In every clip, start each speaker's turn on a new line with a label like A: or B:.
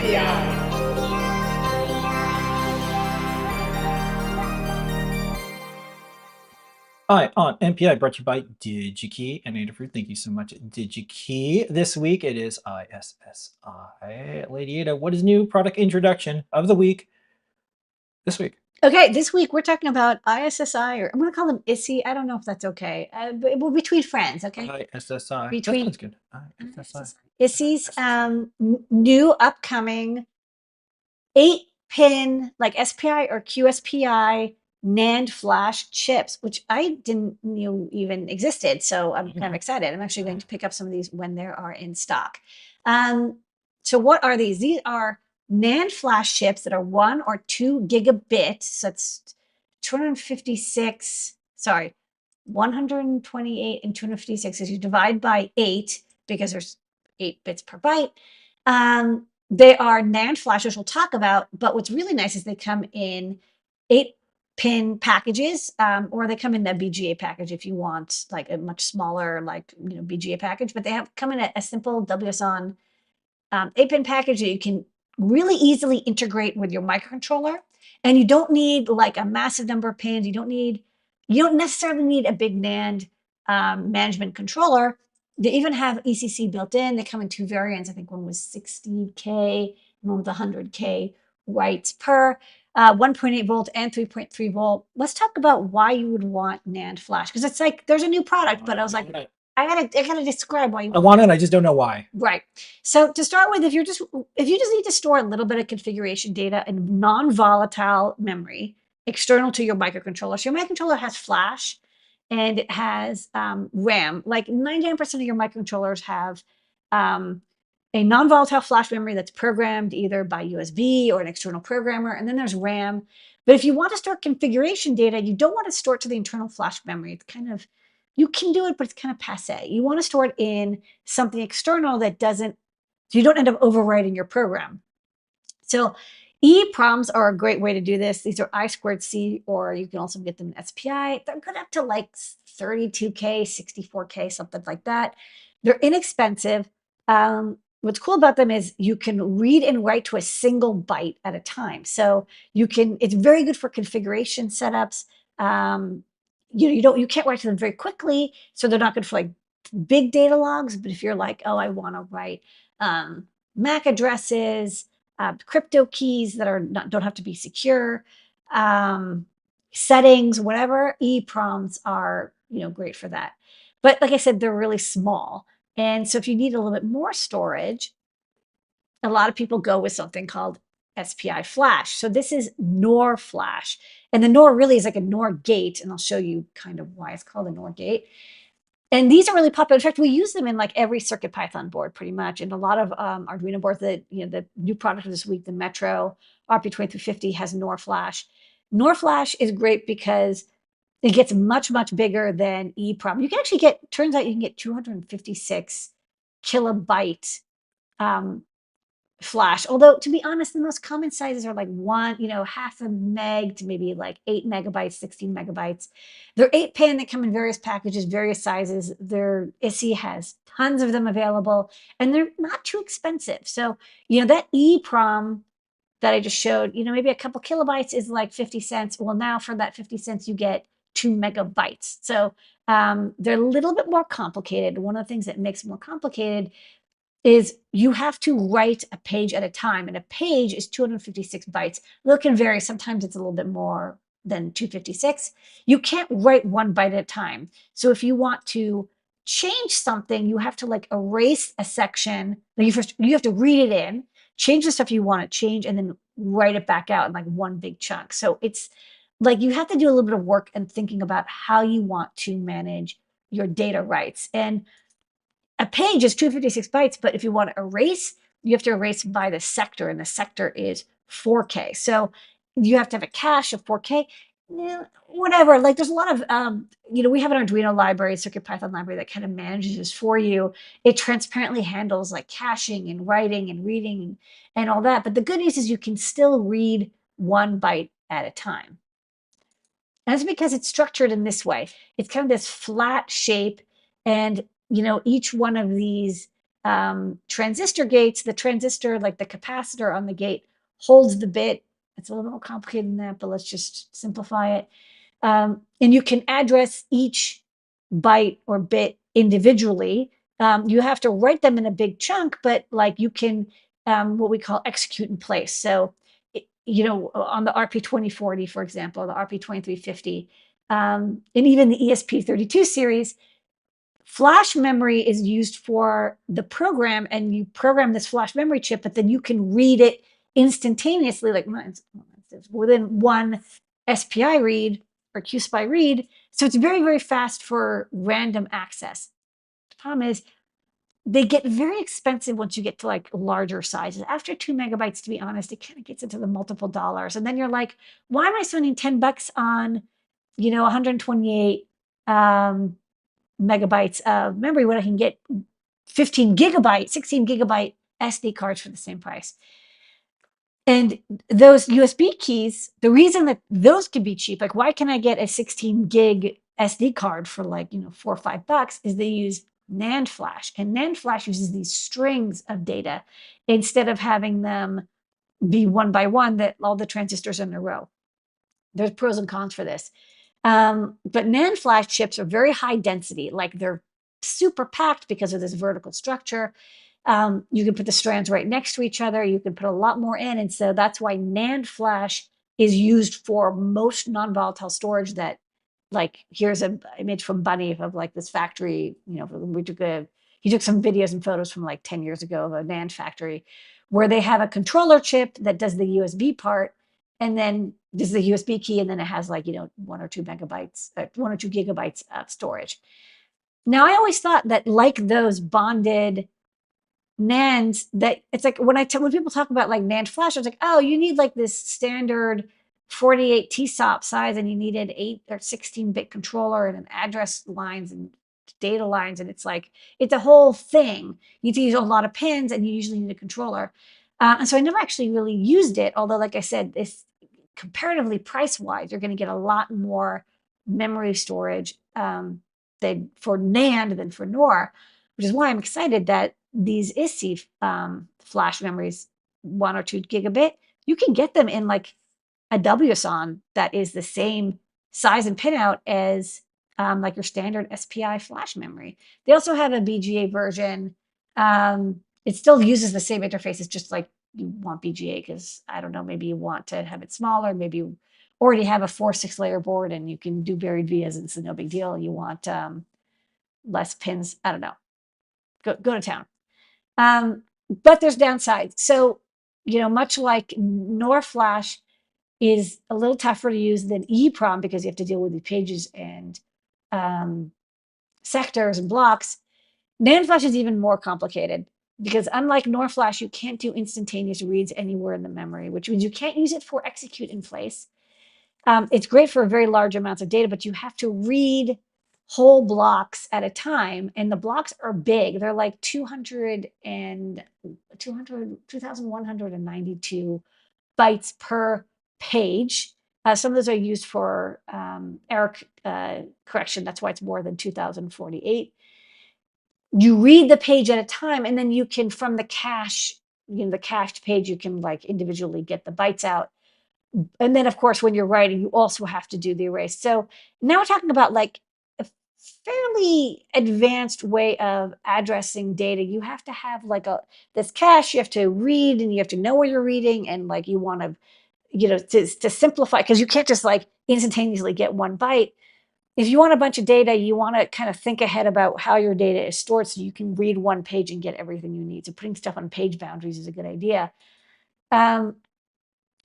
A: NPI.
B: Hi, on NPI, brought to you by DigiKey and Adafruit. Thank you so much, DigiKey. This week it is ISSI. Lady Ada, what is new product introduction of the week this week?
C: Okay, this week we're talking about ISSI, or I'm going to call them ISSI. I don't know if that's okay. But we're between friends, okay?
B: ISSI. That
C: Between
B: sounds good. ISSI.
C: ISSI's new upcoming 8-pin, like SPI or QSPI NAND flash chips, which I didn't know even existed. So I'm kind of excited. I'm actually going to pick up some of these when they are in stock. So what are these? These are NAND flash chips that are 1 or 2 gigabit. So that's 256, sorry, 128 and 256. As you divide by 8, because there's 8 bits per byte. They are NAND flash, which we'll talk about, but what's really nice is they come in 8-pin packages, or they come in a BGA package if you want like a much smaller, like, BGA package, but they have come in a simple WSON 8-pin package that you can really easily integrate with your microcontroller. And you don't need like a massive number of pins. You don't necessarily need a big NAND management controller. They even have ECC built in. They come in 2 variants. I think one was 60K, and one with 100K writes per 1.8 volt and 3.3 volt. Let's talk about why you would want NAND flash, because it's like there's a new product, but I was like, I gotta describe why you
B: I want it. I just don't know why.
C: Right. So to start with, if you just need to store a little bit of configuration data in non-volatile memory external to your microcontroller. So your microcontroller has flash and it has RAM. Like 99% of your microcontrollers have a non-volatile flash memory that's programmed either by USB or an external programmer, and then there's RAM. But if you want to store configuration data, you don't want to store it to the internal flash memory. It's kind of, you can do it, but it's kind of passe. You want to store it in something external that doesn't, so you don't end up overwriting your program. So EEPROMs are a great way to do this. These are I squared C, or you can also get them in SPI. They're good up to like 32K, 64K, something like that. They're inexpensive. What's cool about them is you can read and write to a single byte at a time. So it's very good for configuration setups. You can't write to them very quickly, so they're not good for like big data logs. But if you're like, oh, I want to write MAC addresses, crypto keys that don't have to be secure, settings, whatever, EEPROMs are great for that. But like I said, they're really small. And so if you need a little bit more storage, a lot of people go with something called SPI flash. So this is NOR flash. And the NOR really is like a NOR gate. And I'll show you kind of why it's called a NOR gate. And these are really popular. In fact, we use them in like every CircuitPython board pretty much. And a lot of Arduino boards that, the new product of this week, the Metro RP2350 has NOR flash. NOR flash is great because it gets much, much bigger than EEPROM. You can actually turns out you can get 256 kilobyte flash. Although, to be honest, the most common sizes are like half a meg to maybe like 8 megabytes, 16 megabytes. They're 8-pin. They come in various packages, various sizes. Their ISSI has tons of them available, and they're not too expensive. So, that EEPROM that I just showed, maybe a couple kilobytes is like 50 cents. Well, now for that 50 cents, you get 2 megabytes. So they're a little bit more complicated. One of the things that makes it more complicated is you have to write a page at a time, and a page is 256 bytes. It can vary. Sometimes it's a little bit more than 256. You can't write 1 byte at a time. So if you want to change something, you have to like erase a section. You have to read it in, change the stuff you want to change, and then write it back out in like one big chunk. So it's like you have to do a little bit of work and thinking about how you want to manage your data writes. And a page is 256 bytes, but if you want to erase, you have to erase by the sector, and the sector is 4K. So you have to have a cache of 4K. Whatever. Like there's a lot of, we have an Arduino library, CircuitPython library that kind of manages this for you. It transparently handles like caching and writing and reading and all that. But the good news is you can still read 1 byte at a time. And that's because it's structured in this way. It's kind of this flat shape, and each one of these transistor gates, the transistor, like the capacitor on the gate, holds the bit. It's a little more complicated than that, but let's just simplify it. And you can address each byte or bit individually. You have to write them in a big chunk, but like you can what we call execute in place. So, on the RP2040, for example, the RP2350, and even the ESP32 series, flash memory is used for the program, and you program this flash memory chip, but then you can read it instantaneously, like within one SPI read or QSPI read. So it's very, very fast for random access. The problem is they get very expensive once you get to like larger sizes. After 2 MB, to be honest, it kind of gets into the multiple dollars. And then you're like, why am I spending $10 on, 128 megabytes of memory when I can get 15 gigabyte, 16 gigabyte SD cards for the same price? And those USB keys, the reason that those can be cheap, like why can I get a 16 gig SD card for like, $4 or $5, is they use NAND flash. And NAND flash uses these strings of data instead of having them be one by one, that all the transistors in a row. There's pros and cons for this. But NAND flash chips are very high density, like they're super packed because of this vertical structure. You can put the strands right next to each other. You can put a lot more in. And so that's why NAND flash is used for most non-volatile storage. That, like, here's an image from Bunny of like this factory, he took some videos and photos from like 10 years ago of a NAND factory where they have a controller chip that does the USB part, and then this is the USB key, and then it has like, 1 or 2 megabytes, 1 or 2 gigabytes of storage. Now, I always thought that like those bonded NANDs, that it's like when people talk about like NAND flash, it's like, oh, you need like this standard 48 TSOP size, and you need an 8 or 16-bit controller and an address lines and data lines, and it's like it's a whole thing. You need to use a lot of pins, and you usually need a controller. And so I never actually really used it. Although, like I said, this comparatively price wise, you're going to get a lot more memory storage for NAND than for NOR, which is why I'm excited that these ISSI flash memories, 1 or 2 gigabit, you can get them in like a WSON that is the same size and pinout as like your standard SPI flash memory. They also have a BGA version. It still uses the same interface. It's just like you want BGA because, I don't know, maybe you want to have it smaller. Maybe you already have a 4-6 layer board and you can do buried vias and it's no big deal. You want less pins. I don't know. Go to town. But there's downsides. So, much like NOR flash is a little tougher to use than EEPROM because you have to deal with the pages and sectors and blocks, NAND flash is even more complicated because, unlike NOR flash, you can't do instantaneous reads anywhere in the memory, which means you can't use it for execute in place. It's great for very large amounts of data, but you have to read whole blocks at a time, and the blocks are big. They're like 2,192 bytes per page. Some of those are used for error correction. That's why it's more than 2,048. You read the page at a time, and then you can, from the cache, the cached page, you can like individually get the bytes out. And then, of course, when you're writing, you also have to do the erase. So now we're talking about like a fairly advanced way of addressing data. You have to have like this cache, you have to read, and you have to know where you're reading, and like you want to, to simplify, because you can't just like instantaneously get one byte. If you want a bunch of data, you want to kind of think ahead about how your data is stored so you can read one page and get everything you need. So putting stuff on page boundaries is a good idea.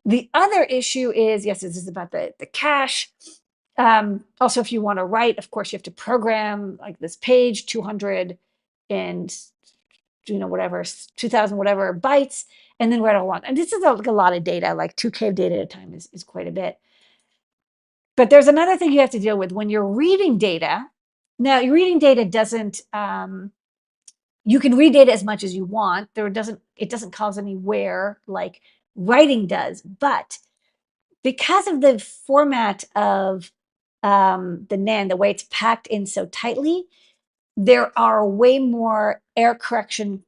C: The other issue is, yes, this is about the cache. Also, if you want to write, of course, you have to program like this page, 200 and, whatever, 2000, whatever bytes, and then write all along. And this is like a lot of data, like 2K of data at a time is quite a bit. But there's another thing you have to deal with when you're reading data. Now, your reading data doesn't, you can read data as much as you want. It doesn't cause any wear like writing does. But because of the format of the NAND, the way it's packed in so tightly, there are way more error correction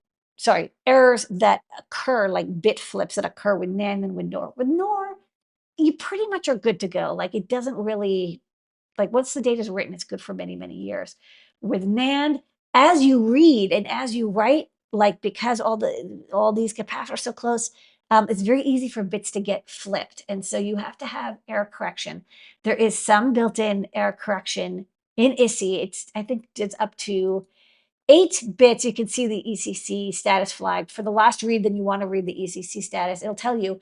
C: errors that occur, like bit flips that occur with NAND and with NOR. With NOR, you pretty much are good to go. Like it doesn't really, like once the data is written, it's good for many, many years. With NAND, as you read and as you write, like because all these capacitors are so close, it's very easy for bits to get flipped. And so you have to have error correction. There is some built-in error correction in ISSI. I think it's up to 8 bits. You can see the ECC status flag. For the last read, then you want to read the ECC status. It'll tell you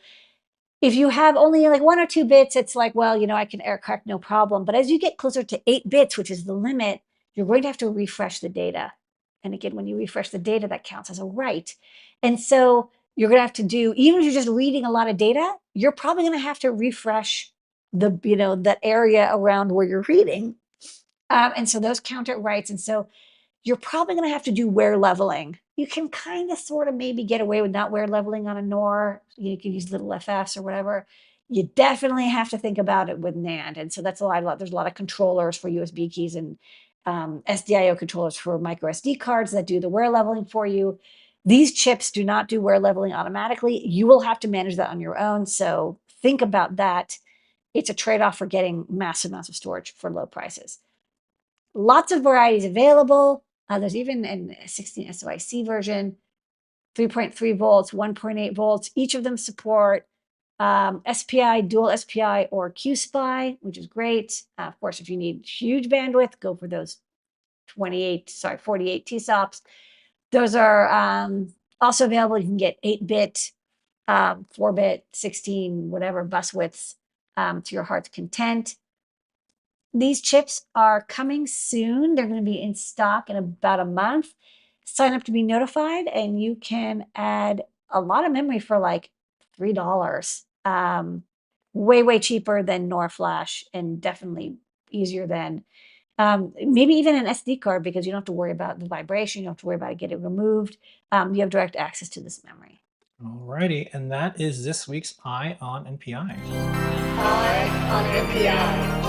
C: if you have only like 1 or 2 bits, it's like, well, I can error correct, no problem. But as you get closer to 8 bits, which is the limit, you're going to have to refresh the data. And again, when you refresh the data, that counts as a write. And so you're going to have to do, even if you're just reading a lot of data, you're probably going to have to refresh that area around where you're reading. And so those count at writes. And so you're probably going to have to do wear leveling. You can kind of sort of maybe get away with not wear leveling on a NOR. You can use little FFs or whatever. You definitely have to think about it with NAND. And so that's there's a lot of controllers for USB keys and SDIO controllers for micro SD cards that do the wear leveling for you. These chips do not do wear leveling automatically. You will have to manage that on your own. So think about that. It's a trade-off for getting massive amounts of storage for low prices. Lots of varieties available. There's even a 16 SOIC version, 3.3 volts, 1.8 volts. Each of them support SPI, dual SPI, or QSPI, which is great. Of course, if you need huge bandwidth, go for those 48 TSOPs. Those are also available. You can get 8-bit, 4-bit, 16, whatever bus widths to your heart's content. These chips are coming soon. They're going to be in stock in about a month. Sign up to be notified, and you can add a lot of memory for like $3. Way, way cheaper than NOR flash, and definitely easier than maybe even an SD card, because you don't have to worry about the vibration. You don't have to worry about it getting removed. You have direct access to this memory.
B: Alrighty, and that is this week's Eye on NPI.
A: Eye on NPI.